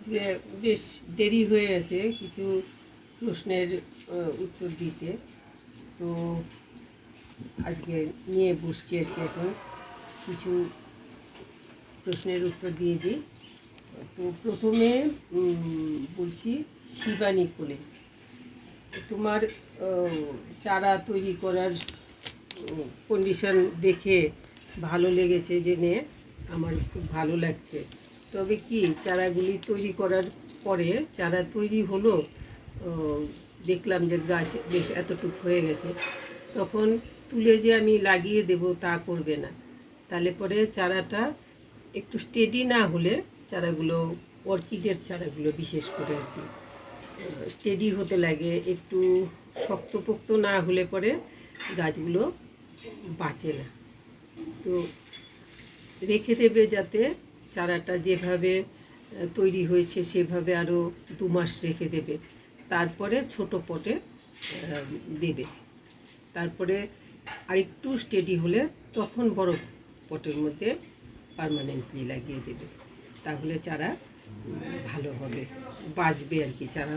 যে বেশ দেরি হয়ে আছে কিছু প্রশ্নের উত্তর দিতে। তো আজকে নিয়ে বসছি আর কি। এখন কিছু প্রশ্নের উত্তর দিয়ে দিই। তো প্রথমে বলছি শিবানী কোলে। তোমার চারা তৈরি করার কন্ডিশন দেখে ভালো লেগেছে, জেনে আমার খুব ভালো লাগছে। তবে কি চারাগুলি তৈরি করার পরে চারা তৈরি হলো, দেখলাম যে গাছ বেশ এতটুকু হয়ে গেছে, তখন তুলে যে আমি লাগিয়ে দেব তা করবে না। তাহলে পরে চারাটা একটু স্টেডি না হলে, চারাগুলো অর্কিডের চারাগুলো বিশেষ করে আর কি স্টেডি হতে লাগে, একটু শক্তপোক্ত না হলে পরে গাছগুলো বাঁচে না। তো রেখে দেবে যাতে চারাটা যেভাবে তৈরি হয়েছে সেভাবে আরও 2 মাস রেখে দেবে, তারপরে ছোট পটে দেবে। তারপরে আরেকটু স্টেডি হলে তখন বড় পটের মধ্যে পার্মানেন্টলি লাগিয়ে দেবে। তাহলে চারা ভালো হবে, বাঁচবে আর কি, চারা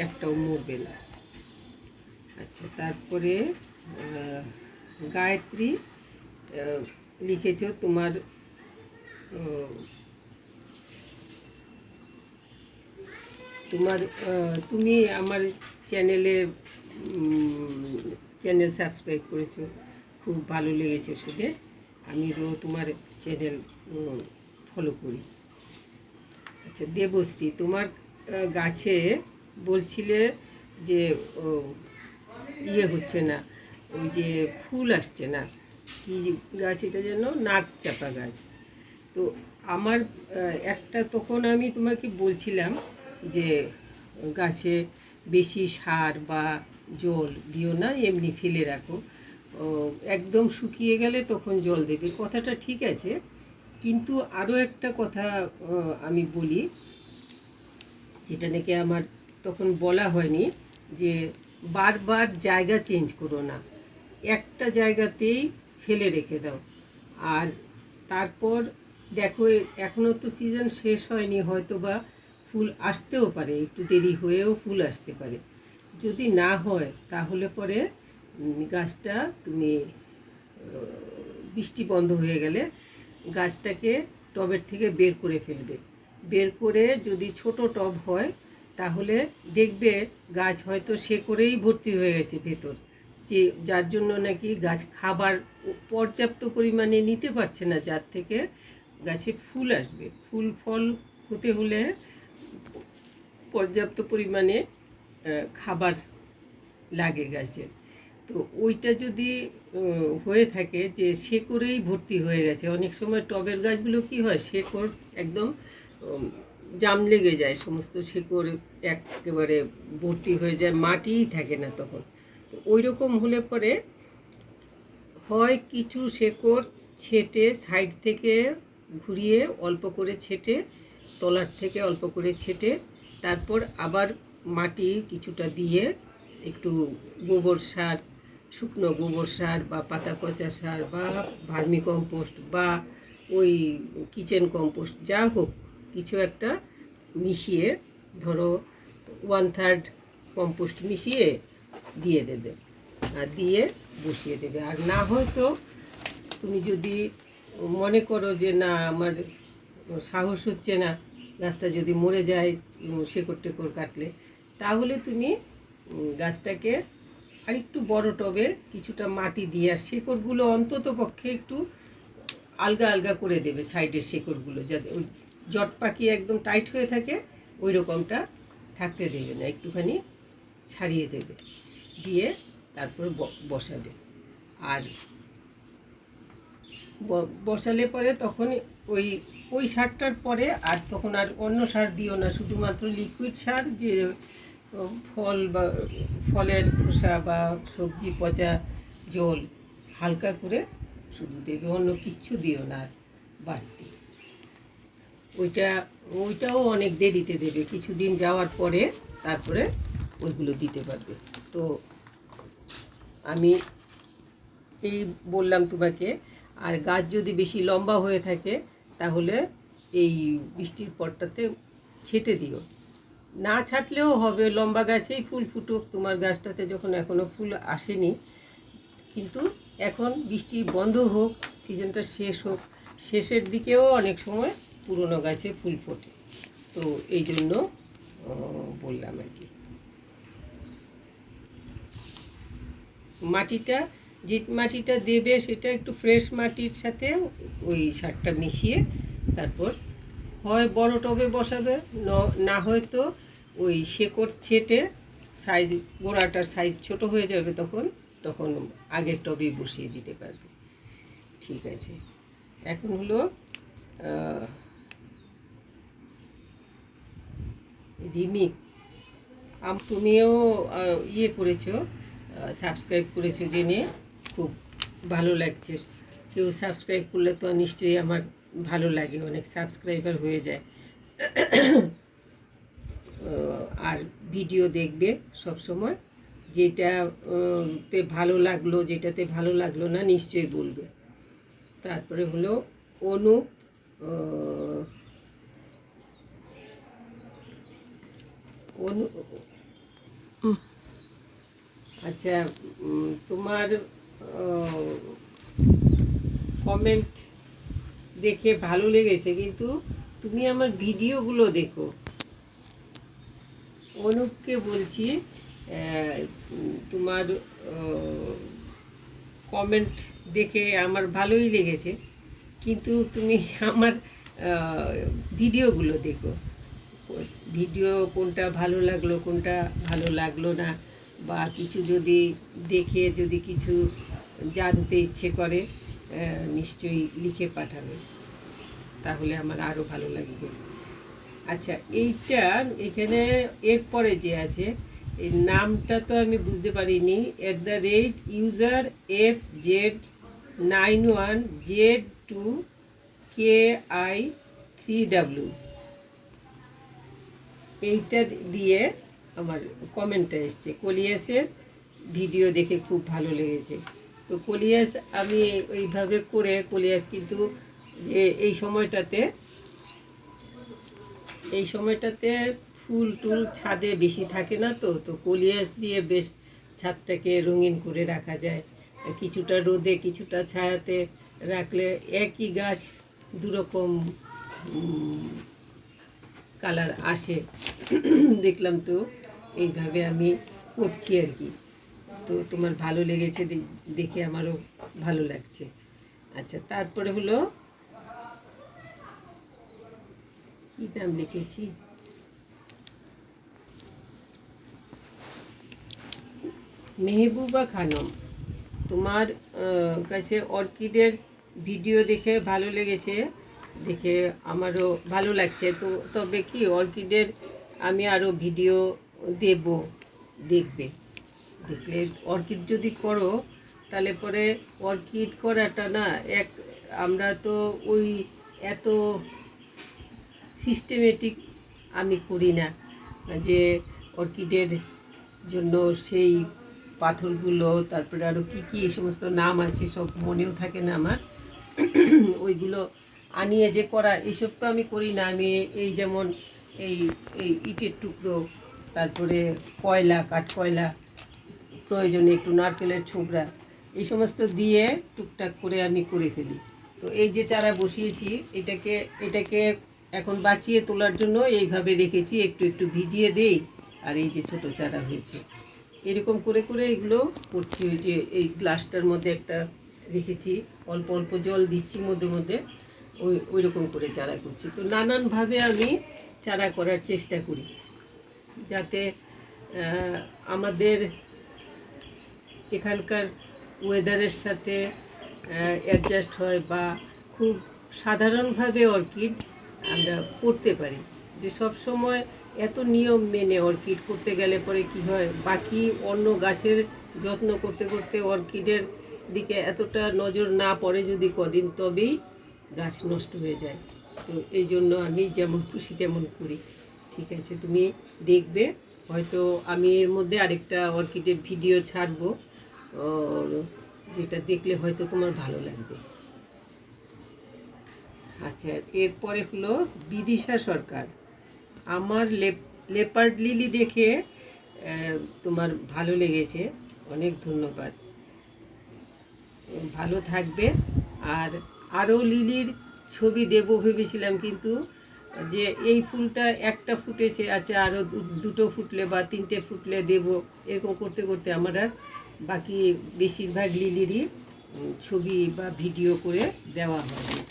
একটাও মরবে না। আচ্ছা, তারপরে গায়ত্রী লিখেছ তোমার তোমার তুমি আমার চ্যানেল সাবস্ক্রাইব করেছো, খুব ভালো লেগেছে শুনে। আমিও তোমার চ্যানেল ফলো করি। আচ্ছা, দেবশ্রী, তোমার গাছে বলছিলে যে হচ্ছে না, ওই যে ফুল আসছে না, কি গাছ এটা যেন? নাক চাপা গাছ। তো আমার একটা, তখন আমি তোমাকে বলছিলাম যে গাছে বেশি সার বা জল দিও না, এমনি ফেলে রাখো, একদম শুকিয়ে গেলে তখন জল দেবে। কথাটা ঠিক আছে, কিন্তু আরও একটা কথা আমি বলি, যেটা নাকি আমার তখন বলা হয়নি, যে বারবার জায়গা চেঞ্জ করো না, একটা জায়গাতেই ফেলে রেখে দাও। আর তারপর দেখো, এখনও তো সিজন শেষ হয়নি, হয়তো বা ফুল আসতেও পারে, একটু দেরি হয়েও ফুল আসতে পারে। যদি না হয় তাহলে পরে গাছটা তুমি বৃষ্টি বন্ধ হয়ে গেলে গাছটাকে টবের থেকে বের করে ফেলবে। বের করে যদি ছোট টব হয় তাহলে দেখবে গাছ হয়তো শেকড়েই ভর্তি হয়ে গেছে ভেতর, যে যার জন্য নাকি গাছ খাবার পর্যাপ্ত পরিমাণে নিতে পারছে না, যার থেকে গাছে ফুল আসবে। ফুল ফল হতে হলে পর্যাপ্ত পরিমাণে খাবার লাগে গাছের। তো ওইটা যদি হয়ে থাকে যে শেকড়েই ভর্তি হয়ে গেছে, অনেক সময় টবের গাছগুলো কি হয়, শেকড় একদম জাম লেগে যায়, সমস্ত শেকড় একেবারে ভর্তি হয়ে যায়, মাটিই থাকে না তখন। তো ওই রকম হলে পরে হয় কিছু শেকড় ছেটে সাইড থেকে ঘুরিয়ে অল্প করে ছেটে, তলার থেকে অল্প করে ছেটে, তারপর আবার মাটি কিছুটা দিয়ে একটু গোবর সার, শুকনো গোবর সার বা পাতা পচা সার বা ভার্মি কম্পোস্ট বা ওই কিচেন কম্পোস্ট, যা হোক কিছু একটা মিশিয়ে, ধরো 1/3 কম্পোস্ট মিশিয়ে দিয়ে দেবে, আর দিয়ে বসিয়ে দেবে। আর না হয়তো তুমি যদি মনে করো যে না, আমার সাহস হচ্ছে না, গাছটা যদি মরে যায় শেকড় টেকড় কাটলে, তাহলে তুমি গাছটাকে আরেকটু বড় টবে কিছুটা মাটি দিয়ে, আর শেকড়গুলো অন্তত পক্ষে একটু আলগা আলগা করে দেবে, সাইডের শেকড়গুলো যাতে ওই জট পাকিয়ে একদম টাইট হয়ে থাকে ওই রকমটা থাকতে দেবে না, একটুখানি ছাড়িয়ে দেবে, দিয়ে তারপরে বসাবে। আর বসালে পরে তখন ওই ওই সারটার পরে আর তখন আর অন্য সার দিও না, শুধুমাত্র লিকুইড সার, যে ফল বা ফলের খোসা বা সবজি পচা জল হালকা করে শুধু দেবে, অন্য কিচ্ছু দিও না আর বাড়তি। ওইটাও অনেক দেরিতে দেবে, কিছুদিন যাওয়ার পরে তারপরে ওইগুলো দিতে পারবে। তো আমি এই বললাম তোমাকে। আর গাছ যদি বেশি লম্বা হয়ে থাকে তাহলে এই বৃষ্টির পরটাতে ছেটে দিও, না ছাটলেও হবে, লম্বা গাছেই ফুল ফুটুক, তোমার গাছটাতে যখন এখনও ফুল আসেনি, কিন্তু এখন বৃষ্টি বন্ধ হোক, সিজনটা শেষ হোক, শেষের দিকেও অনেক সময় পুরনো গাছে ফুল ফোটে। তো এই জন্য বললাম আর কি। মাটিটা, যে মাটিটা দেবে সেটা একটু ফ্রেশ মাটির সাথে ওই সারটা মিশিয়ে তারপর হয় বড় টবে বসাবে, না হয়তো ওই শেকড় ছেটে সাইজ, গোড়াটার সাইজ ছোট হয়ে যাবে, তখন তখন আগের টবেই বসিয়ে দিতে পারবে। ঠিক আছে, এখন হলো রিমিক, তুমিও ইয়ে করেছো, সাবস্ক্রাইব করেছো জেনে খুব ভালো লাগছে। কেউ সাবস্ক্রাইব করলে তো নিশ্চয়ই আমার ভালো লাগে, অনেক সাবস্ক্রাইবার হয়ে যায়। আর ভিডিও দেখবে সব সময়, যেটাতে ভালো লাগলো, যেটাতে ভালো লাগলো না নিশ্চয়ই বলবে। তারপরে হলো অনুপ, আচ্ছা, তোমার কমেন্ট দেখে ভালো লেগেছে, কিন্তু তুমি আমার ভিডিওগুলো দেখো। অনুপকে বলছি, তোমার কমেন্ট দেখে আমার ভালোই লেগেছে, কিন্তু তুমি আমার ভিডিওগুলো দেখো। ভিডিও কোনটা ভালো লাগলো, কোনটা ভালো লাগলো না, বা কিছু যদি দেখে যদি কিছু জানতে ইচ্ছে করে, নিশ্চয়ই লিখে পাঠাবে, তাহলে আমার আরও ভালো লাগবে। আচ্ছা, এইটা এখানে এরপরে যে আছে, এই নামটা তো আমি বুঝতে পারিনি, @UserFZ91Z2KI3W, এইটা দিয়ে আমার কমেন্টটা এসছে। কলিয়াসের ভিডিও দেখে খুব ভালো লেগেছে। তো কলিয়াস আমি ওইভাবে করে, কলিয়াস কিন্তু এই সময়টাতে ফুল টুল ছাদে বেশি থাকে না, তো তো কলিয়াস দিয়ে বেশ ছাদটাকে রঙিন করে রাখা যায়। কিছুটা রোদে কিছুটা ছায়াতে রাখলে একই গাছ দুরকম কালার আসে। দেখলাম, তো এইভাবে আমি করছি আর কি। তো তোমার ভালো লেগেছে দেখে আমারও ভালো লাগছে। আচ্ছা, তারপরে হলো কি নাম লিখেছি, মেহবুবা খানম, তোমার কাছে অর্কিডের ভিডিও দেখে ভালো লেগেছে, দেখে আমারও ভালো লাগছে। তো তবে কি, অর্কিডের আমি আরও ভিডিও দেখবে, দেখলে অর্কিড যদি করো, তাহলে পরে অর্কিড করাটা না, আমরা তো ওই এত সিস্টেমেটিক আমি করি না, যে অর্কিডের জন্য সেই পাথরগুলো, তারপরে আরও কী কী এই সমস্ত নাম আছে, সব মনেও থাকে না আমার। ওইগুলো আনিয়ে যে করা, এইসব তো আমি করি না। আমি এই যেমন এই এই ইটের টুকরো, তারপরে কয়লা, কাঠকয়লা, প্রয়োজনে একটু নারকেলের ছোবড়া, এই সমস্ত দিয়ে টুকটাক করে আমি করে ফেলি। তো এই যে চারা বসিয়েছি, এটাকে এখন বাঁচিয়ে তোলার জন্য এইভাবে রেখেছি, একটু একটু ভিজিয়ে দেই, আর এই যে ছোট চারা হয়েছে, এরকম করে করে এগুলো করছি। ওই যে এই গ্লাসটার মধ্যে একটা রেখেছি, অল্প অল্প জল দিচ্ছি মধ্যে মধ্যে, ওই রকম করে চারা করছি। তো নানানভাবে আমি চারা করার চেষ্টা করি, যাতে আমাদের এখানকার ওয়েদারের সাথে অ্যাডজাস্ট হয়, বা খুব সাধারণভাবে অর্কিড আমরা করতে পারি। যে সব সময় এত নিয়ম মেনে অর্কিড করতে গেলে পরে কি হয়, বাকি অন্য গাছের যত্ন করতে করতে অর্কিডের দিকে এতটা নজর না পড়ে যদি কদিন, তবেই গাছ নষ্ট হয়ে যায়। তো এই জন্য আমি যেমন খুশি তেমন করি। ঠিক আছে, তুমি দেখবে, হয়তো আমি এর মধ্যে আরেকটা অর্কিডের ভিডিও ছাড়বো, যেটা দেখলে হয়তো তোমার ভালো লাগবে। আচ্ছা, এরপরে হলো বিদিশা সরকার, আমার লেপার্ড লিলি দেখে তোমার ভালো লেগেছে, অনেক ধন্যবাদ। ভালো থাকবে। আর আরও লিলির ছবি দেবো ভেবেছিলাম, কিন্তু যে এই ফুলটা একটা ফুটেছে, আচ্ছা আরও দুটো ফুটলে বা তিনটে ফুটলে দেব, এরকম করতে করতে আমার আর বাকি বেশিরভাগ লিলিরই ছবি বা ভিডিও করে দেওয়া হয়নি।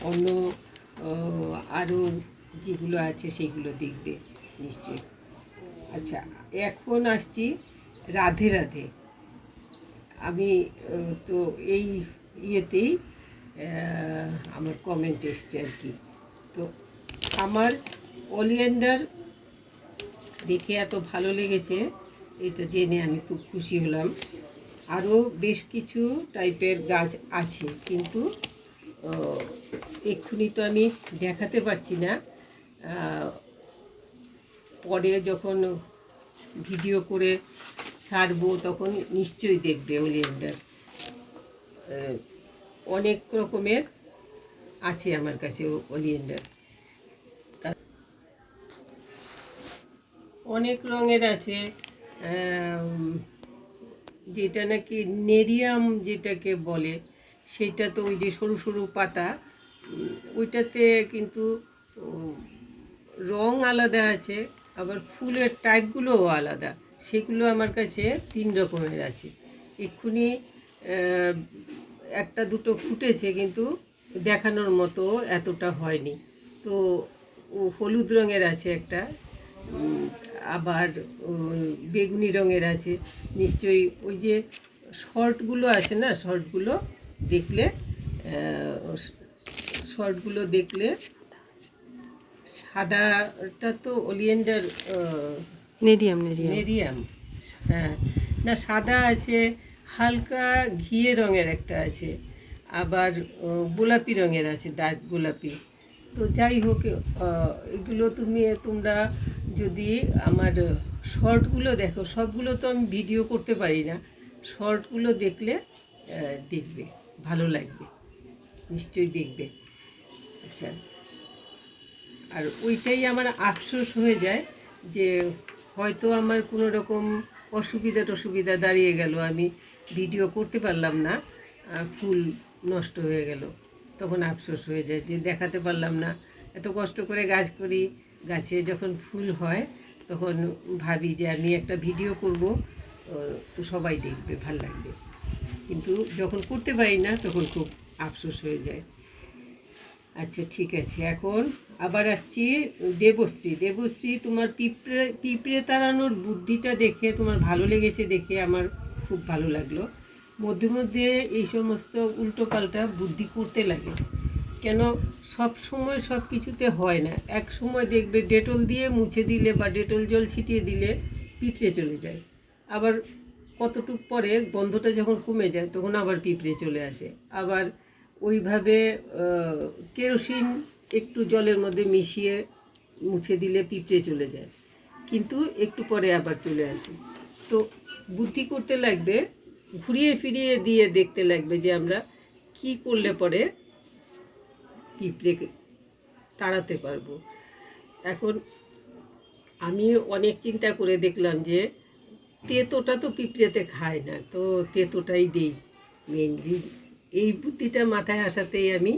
অন্য আরও যেগুলো আছে সেগুলো দেখবে নিশ্চয়ই। আচ্ছা, এখন আসছি রাধে রাধে। আমি তো এই ইয়েতেই আমার কমেন্ট এসছে আর কি। তো আমার ওলিয়েন্ডার দেখে এত ভালো লেগেছে, এটা জেনে আমি খুব খুশি হলাম। আরও বেশ কিছু টাইপের গাছ আছে, কিন্তু এক্ষুনি তো আমি দেখাতে পারছি না। পরে যখন ভিডিও করে ছাড়বো তখন নিশ্চয়ই দেখবে ওলিয়েন্ডার। অনেক রকমের আছে আমার কাছে ওলিয়েন্ডার, অনেক রঙের আছে। যেটা নাকি নেরিয়াম যেটাকে বলে, সেটা তো ওই যে সরু সরু পাতা, ওইটাতে কিন্তু রং আলাদা আছে, আবার ফুলের টাইপগুলোও আলাদা। সেগুলো আমার কাছে 3 রকমের আছে। এক্ষুনি একটা দুটো ফুটেছে, কিন্তু দেখানোর মতো এতটা হয়নি। তো হলুদ রঙের আছে একটা, আবার বেগুনি রঙের আছে। নিশ্চয়ই ওই যে শর্টগুলো আছে না, শর্টগুলো দেখলে সাদাটা তো ওলিয়েন্ডার নেরিয়াম। হ্যাঁ, না সাদা আছে, হালকা ঘিয়ে রঙের একটা আছে, আবার গোলাপি রঙের আছে, ডার্ক গোলাপি। তো যাই হোক, এগুলো তোমরা যদি আমার শর্টগুলো দেখো, সবগুলো তো আমি ভিডিও করতে পারি না, শর্টগুলো দেখলে দেখবে, ভালো লাগবে, নিশ্চয়ই দেখবে। আচ্ছা, আর ওইটাই আমার আফসোস হয়ে যায় যে হয়তো আমার কোনো রকম অসুবিধা দাঁড়িয়ে গেল, আমি ভিডিও করতে পারলাম না, ফুল নষ্ট হয়ে গেল, তখন আফসোস হয়ে যায় যে দেখাতে পারলাম না। এত কষ্ট করে গাছ করি, গাছে যখন ফুল হয় তখন ভাবি যে আমি একটা ভিডিও করব, তো সবাই দেখবে, ভাল লাগবে, কিন্তু যখন করতে পারি না তখন খুব আফসোস হয়ে যায়। আচ্ছা, ঠিক আছে, এখন আবার আসছি দেবশ্রী। তোমার পিঁপড়ে তাড়ানোর বুদ্ধিটা দেখে, তোমার ভালো লেগেছে দেখে আমার খুব ভালো লাগলো। মধ্যে মধ্যে এই সমস্ত উল্টোপাল্টা বুদ্ধি করতে লাগে, কেন সব সময় সব কিছুতে হয় না। এক সময় দেখবে ডেটল দিয়ে মুছে দিলে বা ডেটল জল ছিটিয়ে দিলে পিঁপড়ে চলে যায়, আবার কতটুক পরে গন্ধটা যখন কমে যায় তখন আবার পিঁপড়ে চলে আসে। আবার ওইভাবে কেরোসিন একটু জলের মধ্যে মিশিয়ে মুছে দিলে পিঁপড়ে চলে যায়, কিন্তু একটু পরে আবার চলে আসে। তো বুদ্ধি করতে লাগবে, ঘুরিয়ে ফিরিয়ে দিয়ে দেখতে লাগবে যে আমরা কি করলে পরে পিঁপড়ে তাড়াতে পারবো। এখন আমি অনেক চিন্তা করে দেখলাম যে তেঁতোটা তো পিঁপড়েতে খায় না, তো তেঁতোটাই দেই মেনলি। এই বুদ্ধিটা মাথায় আসাতেই আমি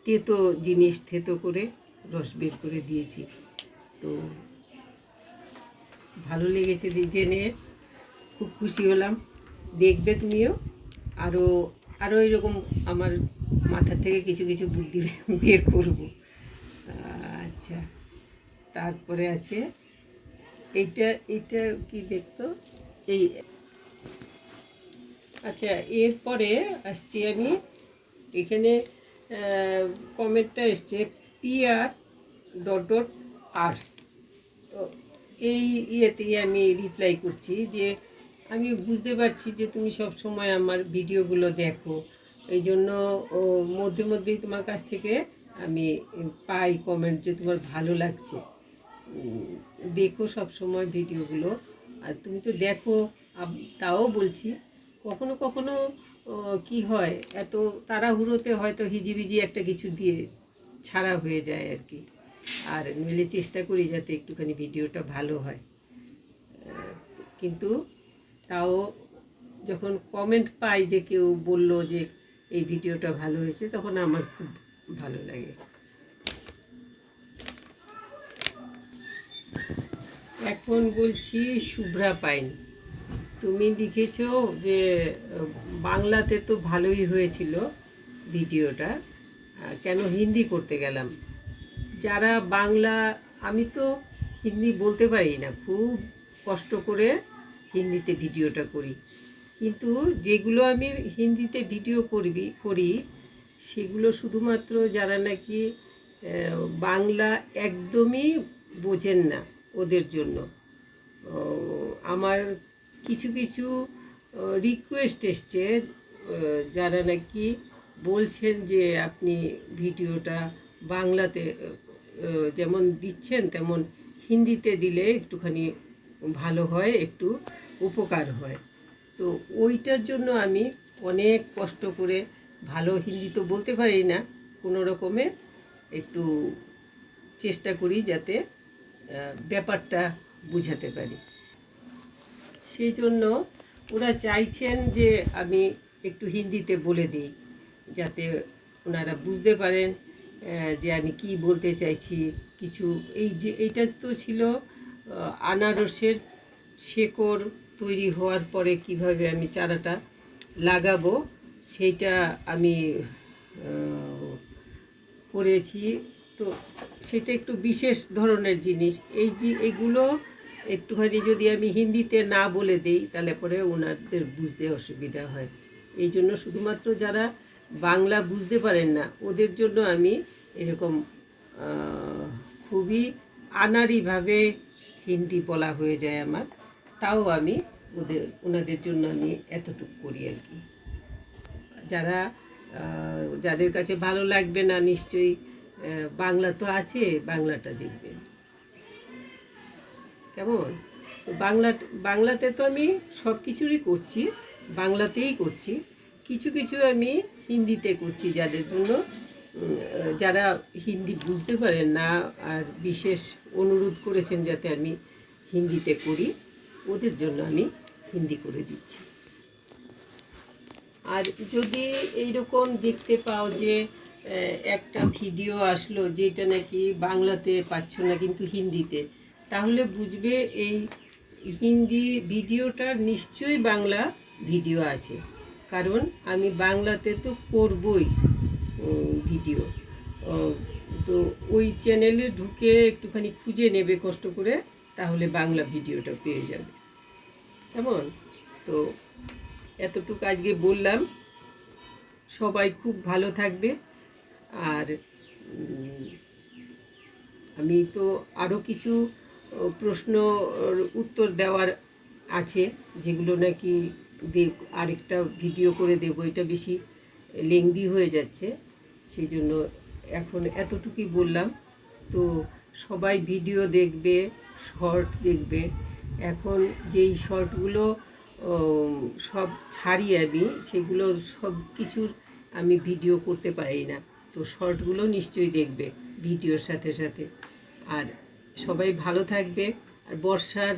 তেঁতো জিনিস থেতো করে রস বের করে দিয়েছি। তো ভালো লেগেছে জেনে, খুব খুশি হলাম। দেখবে তুমিও, আরও আরও এরকম আমার মাথা থেকে কিছু কিছু বুদ্ধি বের করব। আচ্ছা, তারপরে আছে এইটা কি দেখতো, এই। আচ্ছা, এরপরে আসছি আমি, এখানে কমেন্টটা এসছে PR.arts। তো এই ইয়েতেই আমি রিপ্লাই করছি যে আমি বুঝতে পারছি যে তুমি সব সময় আমার ভিডিওগুলো দেখো, এই জন্য মধ্যে মধ্যেই তোমার কাছ থেকে আমি পাই কমেন্ট যে তোমার ভালো লাগছে, দেখো সব সময় ভিডিওগুলো। আর তুমি তো দেখো, তাও বলছি কখনো কখনো কি হয়, এত তাড়াহুড়োতে হয়তো হিজিবিজি একটা কিছু দিয়ে ছাড়া হয়ে যায় আর কি। আর নইলে চেষ্টা করি যাতে একটুখানি ভিডিওটা ভালো হয়। কিন্তু তাও যখন কমেন্ট পাই যে কেউ বলল যে এই ভিডিওটা ভালো হয়েছে, তখন আমার খুব ভালো লাগে। এখন বলছি শুভ্রা পাইন, তুমি লিখেছো যে বাংলাতে তো ভালোই হয়েছিল ভিডিওটা, কেন হিন্দি করতে গেলাম? যারা বাংলা, আমি তো হিন্দি বলতে পারি না, খুব কষ্ট করে হিন্দিতে ভিডিওটা করি, কিন্তু যেগুলো আমি হিন্দিতে ভিডিও করি সেগুলো শুধুমাত্র যারা নাকি বাংলা একদমই বোঝেন না ওদের জন্য। আমার কিছু কিছু রিকোয়েস্ট এসছে, যারা নাকি বলছেন যে আপনি ভিডিওটা বাংলাতে যেমন দিচ্ছেন তেমন হিন্দিতে দিলে একটুখানি ভালো হয়, একটু উপকার হয়। তো ওইটার জন্য আমি অনেক কষ্ট করে, ভালো হিন্দি তো বলতে পারি না, কোনো রকমে একটু চেষ্টা করি যাতে ব্যাপারটা বুঝাতে পারি। সেই জন্য ওরা চাইছেন যে আমি একটু হিন্দিতে বলে দিই, যাতে ওনারা বুঝতে পারেন যে আমি কি বলতে চাইছি। কিছু এইটা তো ছিল আনারসের শেকড় তৈরি হওয়ার পরে কিভাবে আমি চারাটা লাগাবো, সেইটা আমি করেছি। তো সেটা একটু বিশেষ ধরনের জিনিস। এইগুলো একটুখানি যদি আমি হিন্দিতে না বলে দিই তাহলে পরে ওনাদের বুঝতে অসুবিধা হয়। এই জন্য শুধুমাত্র যারা বাংলা বুঝতে পারেন না ওদের জন্য আমি এরকম খুবই আনাড়িভাবে হিন্দি বলা হয়ে যায় আমার, তাও আমি ওনাদের জন্য আমি এতটুকু করি আর কি। যাদের কাছে ভালো লাগবে না, নিশ্চয়ই বাংলা তো আছে, বাংলাটা দেখবেন কেমন। বাংলাতে তো আমি সব কিছুরই করছি, বাংলাতেই করছি, কিছু কিছু আমি হিন্দিতে করছি যাদের জন্য, যারা হিন্দি বুঝতে পারেন না আর বিশেষ অনুরোধ করেছেন যাতে আমি হিন্দিতে করি, ওদের জন্য আমি হিন্দি করে দিচ্ছি। আর যদি এইরকম দেখতে পাও যে একটা ভিডিও আসলো যেটা নাকি বাংলাতে পাচ্ছ না কিন্তু হিন্দিতে, তাহলে বুঝবে এই হিন্দি ভিডিওটার নিশ্চয়ই বাংলা ভিডিও আছে, কারণ আমি বাংলাতে তো করবই ভিডিও। তো ওই চ্যানেলে ঢুকে একটুখানি খুঁজে নেবে কষ্ট করে, তাহলে বাংলা ভিডিওটা পেয়ে যাবে কেমন। তো এতটুকু আজকে বললাম, সবাই খুব ভালো থাকবে। আর আমি তো আরও কিছু প্রশ্ন উত্তর দেওয়ার আছে, যেগুলো নাকি আরেকটা ভিডিও করে দেবো, এটা বেশি লেংদি হয়ে যাচ্ছে, সেই জন্য এখন এতটুকুই বললাম। তো সবাই ভিডিও দেখবে, শর্ট দেখবে। এখন যেই শর্টগুলো সব ছাড়ি আমি, সেগুলো সব কিছুর আমি ভিডিও করতে পারি না, তো শর্টগুলো নিশ্চয়ই দেখবে ভিডিওর সাথে সাথে। আর সবাই ভালো থাকবে। আর বর্ষার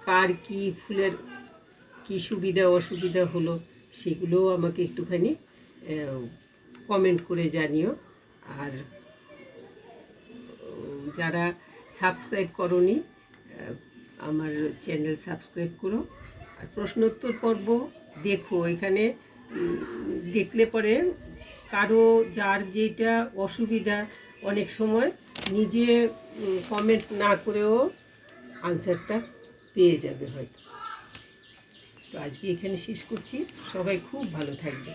কার কি ফুলের কি সুবিধা অসুবিধা হলো সেগুলোও আমাকে একটুখানি কমেন্ট করে জানিও। আর যারা সাবস্ক্রাইব করোনি, আমার চ্যানেল সাবস্ক্রাইব করো। আর প্রশ্নোত্তর পর্ব দেখো, এখানে দেখলে পরে কারো যার যেটা অসুবিধা অনেক সময় নিজে কমেন্ট না করেও আনসারটা পেয়ে যাবে হয়তো। তো আজকে এখানে শেষ করছি, সবাই খুব ভালো থাকবে।